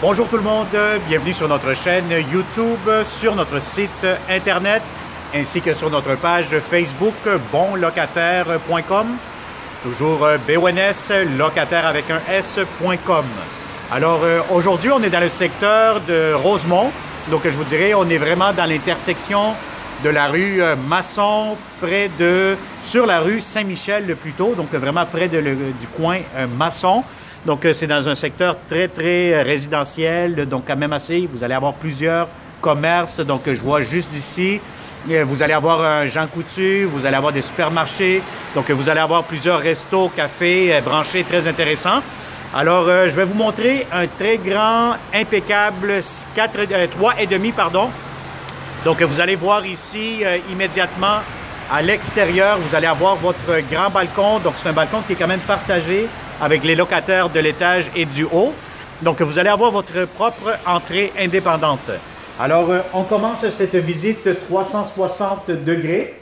Bonjour tout le monde, bienvenue sur notre chaîne YouTube, sur notre site internet, ainsi que sur notre page Facebook bonlocataire.com, toujours BONS, locataire avec un S.com. Aujourd'hui, on est dans le secteur de Rosemont, donc je vous dirais, on est vraiment dans l'intersection de la rue Masson, sur la rue Saint-Michel plutôt, donc vraiment près du coin Masson. Donc, c'est dans un secteur très résidentiel, donc quand même assez. Vous allez avoir plusieurs commerces. Donc, je vois juste ici, vous allez avoir un Jean Coutu, vous allez avoir des supermarchés. Donc, vous allez avoir plusieurs restos, cafés branchés très intéressants. Je vais vous montrer un très grand, impeccable 3,5, pardon. Donc, vous allez voir ici immédiatement à l'extérieur, vous allez avoir votre grand balcon. Donc, c'est un balcon qui est quand même partagé avec les locataires de l'étage et du haut. Donc, vous allez avoir votre propre entrée indépendante. On commence cette visite 360 degrés.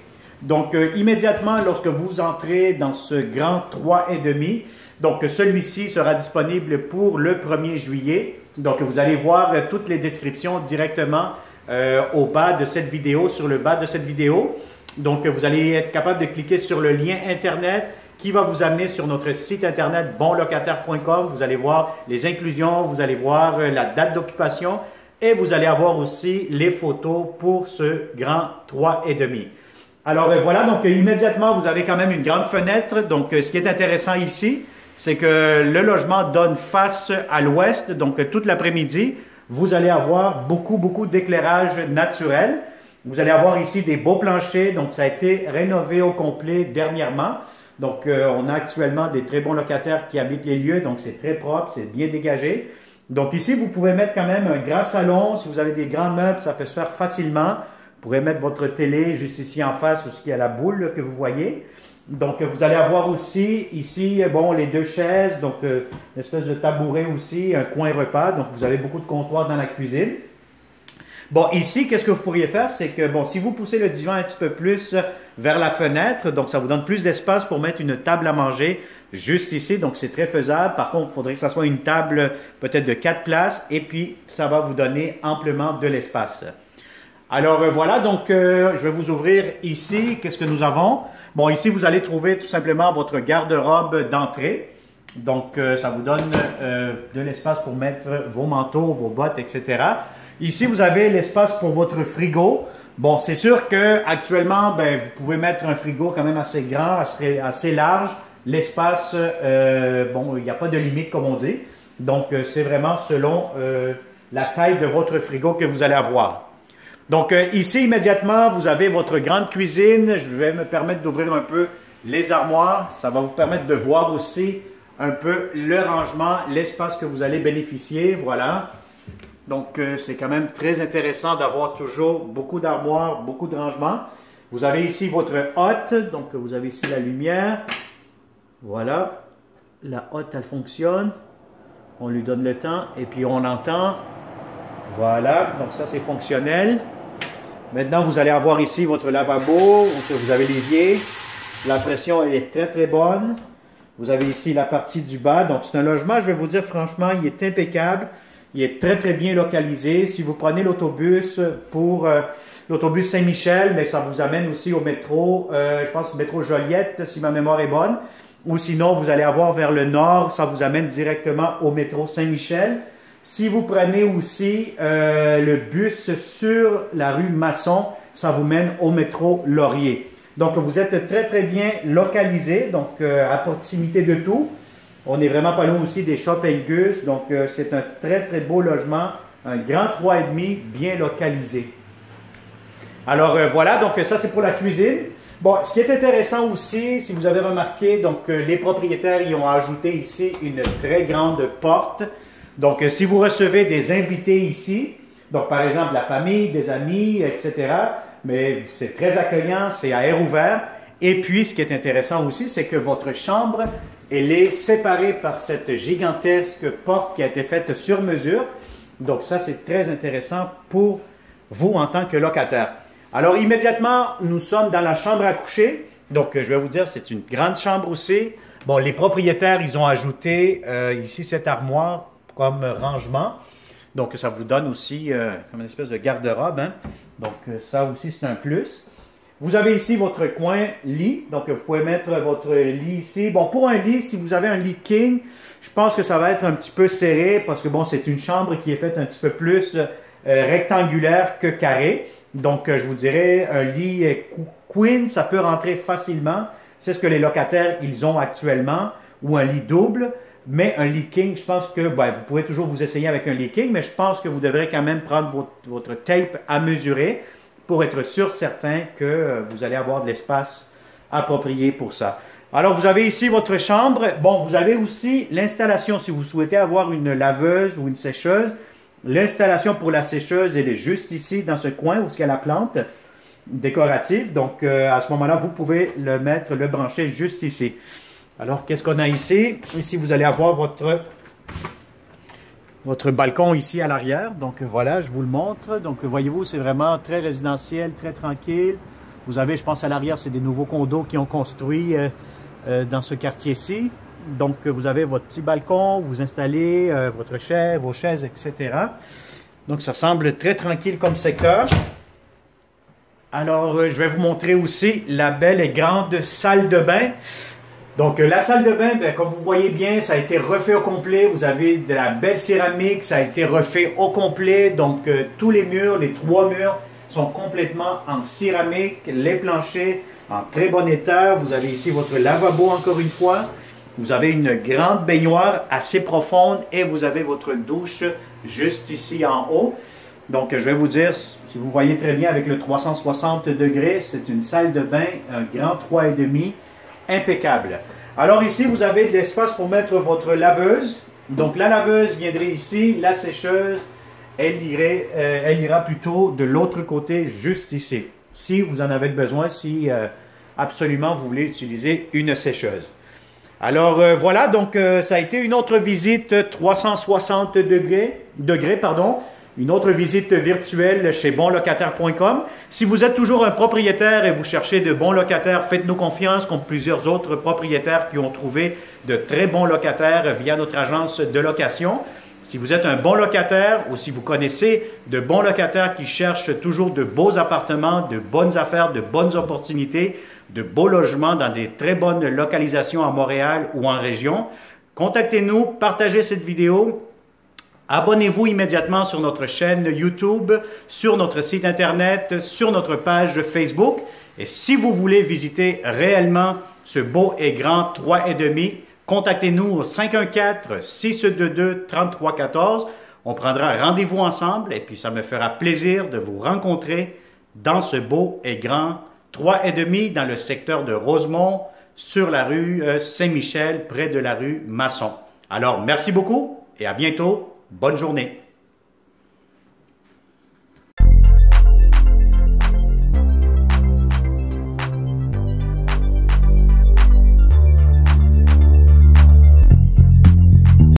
Donc, immédiatement, lorsque vous entrez dans ce grand 3,5, donc celui-ci sera disponible pour le 1er juillet. Donc, vous allez voir toutes les descriptions directement au bas de cette vidéo, sur le bas de cette vidéo. Donc, vous allez être capable de cliquer sur le lien Internet qui va vous amener sur notre site Internet bonlocataire.com. Vous allez voir les inclusions, vous allez voir la date d'occupation et vous allez avoir aussi les photos pour ce grand 3,5. Voilà, donc immédiatement, vous avez quand même une grande fenêtre. Donc, ce qui est intéressant ici, c'est que le logement donne face à l'ouest. Donc, toute l'après-midi, vous allez avoir beaucoup d'éclairage naturel. Vous allez avoir ici des beaux planchers. Donc, ça a été rénové au complet dernièrement. Donc, on a actuellement des très bons locataires qui habitent les lieux. Donc, c'est très propre, c'est bien dégagé. Donc, ici, vous pouvez mettre quand même un grand salon. Si vous avez des grands meubles, ça peut se faire facilement. Vous pourrez mettre votre télé juste ici en face, où il y a la boule que vous voyez. Donc, vous allez avoir aussi ici, les deux chaises, donc une espèce de tabouret aussi, un coin repas. Donc, vous avez beaucoup de comptoirs dans la cuisine. Bon, ici, qu'est-ce que vous pourriez faire? C'est que, si vous poussez le divan un petit peu plus vers la fenêtre, donc ça vous donne plus d'espace pour mettre une table à manger juste ici. Donc, c'est très faisable. Par contre, il faudrait que ça soit une table peut-être de 4 places et puis ça va vous donner amplement de l'espace. Voilà, donc je vais vous ouvrir ici. Qu'est-ce que nous avons? Bon, ici, vous allez trouver tout simplement votre garde-robe d'entrée. Donc, ça vous donne de l'espace pour mettre vos manteaux, vos bottes, etc. Ici, vous avez l'espace pour votre frigo. Bon, c'est sûr que actuellement, vous pouvez mettre un frigo quand même assez grand, assez large. L'espace, il n'y a pas de limite comme on dit. Donc, c'est vraiment selon la taille de votre frigo que vous allez avoir. Donc, ici, immédiatement, vous avez votre grande cuisine. Je vais me permettre d'ouvrir un peu les armoires. Ça va vous permettre de voir aussi un peu le rangement, l'espace que vous allez bénéficier. Voilà. Donc, c'est quand même très intéressant d'avoir toujours beaucoup d'armoires, beaucoup de rangements. Vous avez ici votre hotte. Donc, vous avez ici la lumière. Voilà. La hotte, elle fonctionne. On lui donne le temps et puis on entend. Voilà. Donc, ça, c'est fonctionnel. Maintenant, vous allez avoir ici votre lavabo. Vous avez l'évier. La pression elle est très bonne. Vous avez ici la partie du bas. Donc, c'est un logement, je vais vous dire franchement, il est impeccable. Il est très bien localisé. Si vous prenez l'autobus pour l'autobus Saint-Michel, mais ça vous amène aussi au métro, je pense métro Joliette, si ma mémoire est bonne. Ou sinon, vous allez avoir vers le nord, ça vous amène directement au métro Saint-Michel. Si vous prenez aussi le bus sur la rue Masson, ça vous mène au métro Laurier. Donc, vous êtes très bien localisé, donc à proximité de tout. On est vraiment pas loin aussi des Shopping Gus, donc c'est un très beau logement, un grand 3,5 bien localisé. Voilà, donc ça c'est pour la cuisine. Bon, ce qui est intéressant aussi, si vous avez remarqué, donc les propriétaires y ont ajouté ici une très grande porte. Donc, si vous recevez des invités ici, donc par exemple la famille, des amis, etc., mais c'est très accueillant, c'est à air ouvert. Et puis, ce qui est intéressant aussi, c'est que votre chambre, elle est séparée par cette gigantesque porte qui a été faite sur mesure. Donc, ça, c'est très intéressant pour vous en tant que locataire. Immédiatement, nous sommes dans la chambre à coucher. Donc, je vais vous dire, c'est une grande chambre aussi. Bon, les propriétaires, ils ont ajouté ici cette armoire comme rangement. Donc, ça vous donne aussi comme une espèce de garde-robe. Hein? Donc, ça aussi, c'est un plus. Vous avez ici votre coin lit. Donc, vous pouvez mettre votre lit ici. Bon, pour un lit, si vous avez un lit king, je pense que ça va être un petit peu serré parce que, bon, c'est une chambre qui est faite un petit peu plus rectangulaire que carré. Donc, je vous dirais, un lit queen, ça peut rentrer facilement. C'est ce que les locataires, ils ont actuellement. Ou un lit double. Mais un lit king, je pense que ben, vous pourrez toujours vous essayer avec un lit king, mais je pense que vous devrez quand même prendre votre tape à mesurer pour être sûr certain que vous allez avoir de l'espace approprié pour ça. Alors, vous avez ici votre chambre. Bon, vous avez aussi l'installation. Si vous souhaitez avoir une laveuse ou une sécheuse, l'installation pour la sécheuse, elle est juste ici, dans ce coin où il y a la plante décorative. Donc, à ce moment-là, vous pouvez le brancher juste ici. Alors, qu'est-ce qu'on a ici? Ici, vous allez avoir votre balcon ici à l'arrière. Donc, voilà, je vous le montre. Donc, voyez-vous, c'est vraiment très résidentiel, très tranquille. Vous avez, je pense, à l'arrière, c'est des nouveaux condos qui ont construit dans ce quartier-ci. Donc, vous avez votre petit balcon, vous installez vos chaises, etc. Donc, ça semble très tranquille comme secteur. Alors, je vais vous montrer aussi la belle et grande salle de bain. Donc, la salle de bain, bien, comme vous voyez bien, ça a été refait au complet. Vous avez de la belle céramique, ça a été refait au complet. Donc, tous les murs, les 3 murs sont complètement en céramique. Les planchers en très bon état. Vous avez ici votre lavabo encore une fois. Vous avez une grande baignoire assez profonde et vous avez votre douche juste ici en haut. Donc, je vais vous dire, si vous voyez très bien avec le 360 degrés, c'est une salle de bain, un grand 3,5. Impeccable. Alors ici, vous avez de l'espace pour mettre votre laveuse. Donc la laveuse viendrait ici, la sécheuse, elle ira plutôt de l'autre côté, juste ici. Si vous en avez besoin, si absolument vous voulez utiliser une sécheuse. Alors voilà, donc ça a été une autre visite 360 degrés, une autre visite virtuelle chez bonlocataire.com. Si vous êtes toujours un propriétaire et vous cherchez de bons locataires, faites-nous confiance comme plusieurs autres propriétaires qui ont trouvé de très bons locataires via notre agence de location. Si vous êtes un bon locataire ou si vous connaissez de bons locataires qui cherchent toujours de beaux appartements, de bonnes affaires, de bonnes opportunités, de beaux logements dans des très bonnes localisations à Montréal ou en région, contactez-nous, partagez cette vidéo. Abonnez-vous immédiatement sur notre chaîne YouTube, sur notre site Internet, sur notre page Facebook. Et si vous voulez visiter réellement ce beau et grand 3,5, contactez-nous au 514-622-3314. On prendra rendez-vous ensemble et puis ça me fera plaisir de vous rencontrer dans ce beau et grand 3,5 dans le secteur de Rosemont, sur la rue Saint-Michel, près de la rue Masson. Alors, merci beaucoup et à bientôt. Bonne journée.